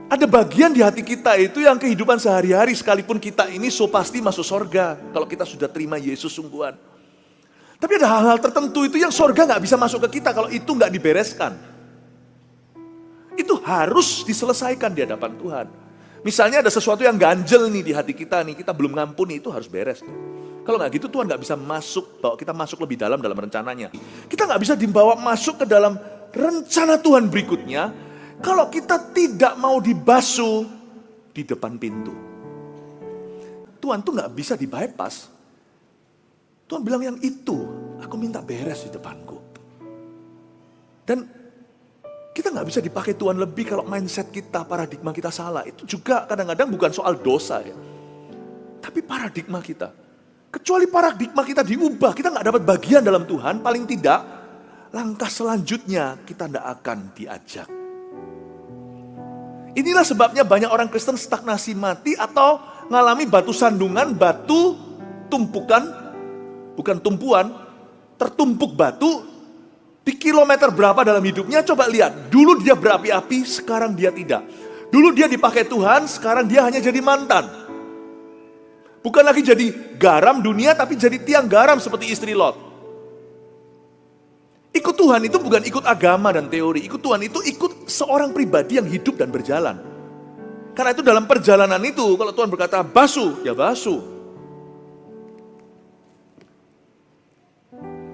Ada bagian di hati kita itu yang kehidupan sehari-hari, sekalipun kita ini so pasti masuk sorga kalau kita sudah terima Yesus sungguhan. Tapi ada hal-hal tertentu itu yang sorga gak bisa masuk ke kita kalau itu gak dibereskan. Itu harus diselesaikan di hadapan Tuhan. Misalnya ada sesuatu yang ganjel nih di hati kita nih, kita belum ngampuni, itu harus beres. Kalau gak gitu Tuhan gak bisa masuk, bawa kita masuk lebih dalam rencananya. Kita gak bisa dibawa masuk ke dalam rencana Tuhan berikutnya kalau kita tidak mau dibasuh di depan pintu. Tuhan tuh gak bisa di-bypass. Tuhan bilang yang itu, aku minta beres di depanku. Dan kita gak bisa dipakai Tuhan lebih kalau mindset kita, paradigma kita salah. Itu juga kadang-kadang bukan soal dosa ya. Tapi paradigma kita. Kecuali paradigma kita diubah, kita gak dapat bagian dalam Tuhan, paling tidak langkah selanjutnya kita gak akan diajak. Inilah sebabnya banyak orang Kristen stagnasi mati atau ngalami batu sandungan, batu tumpukan, bukan tumpuan, tertumpuk batu di kilometer berapa dalam hidupnya. Coba lihat, dulu dia berapi-api, sekarang dia tidak. Dulu dia dipakai Tuhan, sekarang dia hanya jadi mantan. Bukan lagi jadi garam dunia, tapi jadi tiang garam seperti istri Lot. Ikut Tuhan itu bukan ikut agama dan teori. Ikut Tuhan itu ikut seorang pribadi yang hidup dan berjalan. Karena itu dalam perjalanan itu, kalau Tuhan berkata basuh, ya basuh.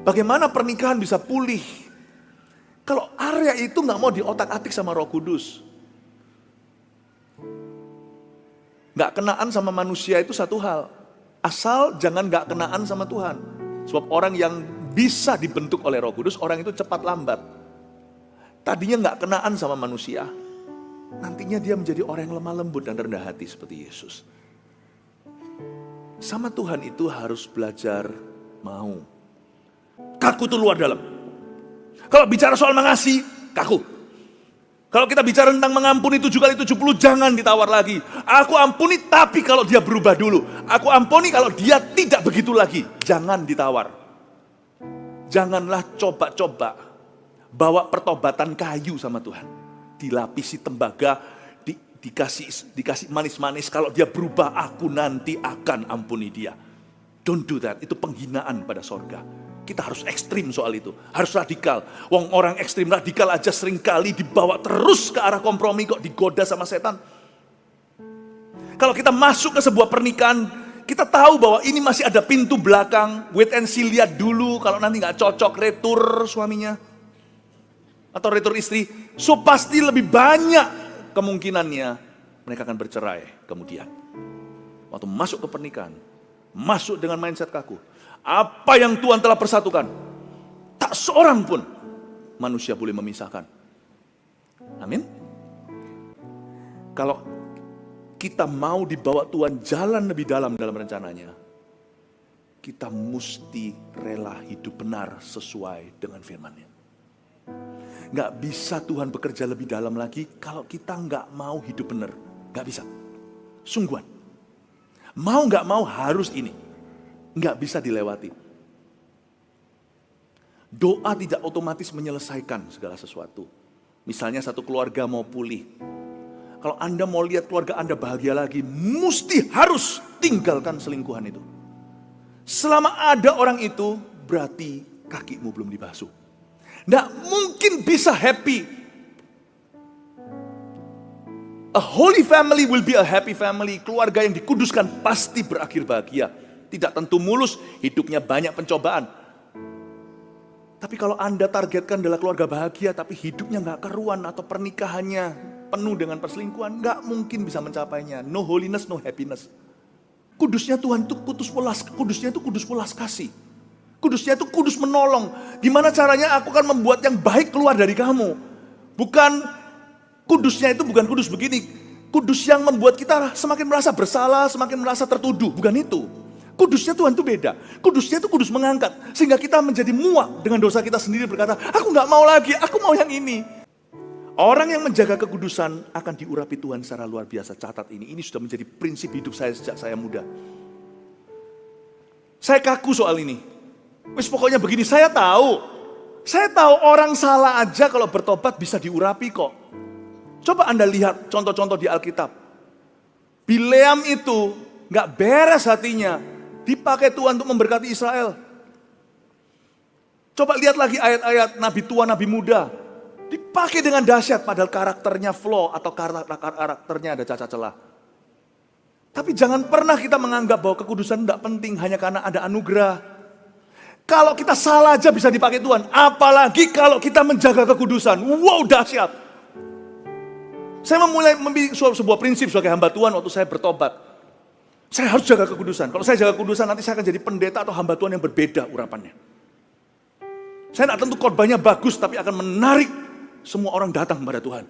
Bagaimana pernikahan bisa pulih? Kalau area itu gak mau diotak-atik sama Roh Kudus. Gak kenaan sama manusia itu satu hal. Asal jangan gak kenaan sama Tuhan. Sebab orang yang bisa dibentuk oleh Roh Kudus, orang itu cepat lambat. Tadinya gak kenaan sama manusia, nantinya dia menjadi orang yang lemah lembut dan rendah hati seperti Yesus. Sama Tuhan itu harus belajar mau. Kaku itu luar dalam. Kalau bicara soal mengasihi, kaku. Kalau kita bicara tentang mengampuni 7 kali 70, jangan ditawar lagi. Aku ampuni tapi kalau dia berubah dulu. Aku ampuni kalau dia tidak begitu lagi. Jangan ditawar. Janganlah coba-coba bawa pertobatan kayu sama Tuhan. Dilapisi tembaga, dikasih manis-manis. Kalau dia berubah, aku nanti akan ampuni dia. Don't do that, itu penghinaan pada sorga. Kita harus ekstrim soal itu, harus radikal. Orang ekstrim radikal aja seringkali dibawa terus ke arah kompromi kok, digoda sama setan. Kalau kita masuk ke sebuah pernikahan, kita tahu bahwa ini masih ada pintu belakang, wait and see, lihat dulu, kalau nanti gak cocok, retur suaminya. Atau retur istri, so pasti lebih banyak kemungkinannya mereka akan bercerai kemudian. Waktu masuk ke pernikahan, masuk dengan mindset kaku. Apa yang Tuhan telah persatukan, tak seorang pun manusia boleh memisahkan. Amin. Kalau kita mau dibawa Tuhan jalan lebih dalam rencananya, kita mesti rela hidup benar sesuai dengan firman-Nya. Gak bisa Tuhan bekerja lebih dalam lagi kalau kita gak mau hidup benar. Gak bisa. Sungguhan. Mau gak mau harus ini. Gak bisa dilewati. Doa tidak otomatis menyelesaikan segala sesuatu. Misalnya satu keluarga mau pulih. Kalau Anda mau lihat keluarga Anda bahagia lagi, mesti harus tinggalkan selingkuhan itu. Selama ada orang itu, berarti kakimu belum dibasuh. Nggak mungkin bisa happy. A holy family will be a happy family. Keluarga yang dikuduskan pasti berakhir bahagia. Tidak tentu mulus, hidupnya banyak pencobaan. Tapi kalau Anda targetkan adalah keluarga bahagia, tapi hidupnya nggak karuan atau pernikahannya penuh dengan perselingkuhan, nggak mungkin bisa mencapainya. No holiness, no happiness. Kudusnya Tuhan itu kudusnya itu kudus welas kasih. Kudusnya itu kudus menolong. Gimana caranya aku akan membuat yang baik keluar dari kamu. Bukan kudusnya itu bukan kudus begini. Kudus yang membuat kita semakin merasa bersalah, semakin merasa tertuduh. Bukan itu. Kudusnya Tuhan itu beda. Kudusnya itu kudus mengangkat. Sehingga kita menjadi muak dengan dosa kita sendiri berkata, aku gak mau lagi, aku mau yang ini. Orang yang menjaga kekudusan akan diurapi Tuhan secara luar biasa. Catat ini. Ini sudah menjadi prinsip hidup saya sejak saya muda. Saya kaku soal ini. Wis pokoknya begini, saya tahu orang salah aja kalau bertobat bisa diurapi kok. Coba Anda lihat contoh-contoh di Alkitab. Bileam itu gak beres hatinya, dipakai Tuhan untuk memberkati Israel. Coba lihat lagi ayat-ayat Nabi tua, Nabi muda. Dipakai dengan dahsyat, padahal karakternya flaw atau karakternya ada cacat celah. Tapi jangan pernah kita menganggap bahwa kekudusan tidak penting hanya karena ada anugerah. Kalau kita salah aja bisa dipakai Tuhan, apalagi kalau kita menjaga kekudusan. Wow, dahsyat. Saya memulai memiliki sebuah prinsip sebagai hamba Tuhan waktu saya bertobat. Saya harus jaga kekudusan. Kalau saya jaga kekudusan, nanti saya akan jadi pendeta atau hamba Tuhan yang berbeda urapannya. Saya tidak tentu korbannya bagus, tapi akan menarik semua orang datang kepada Tuhan.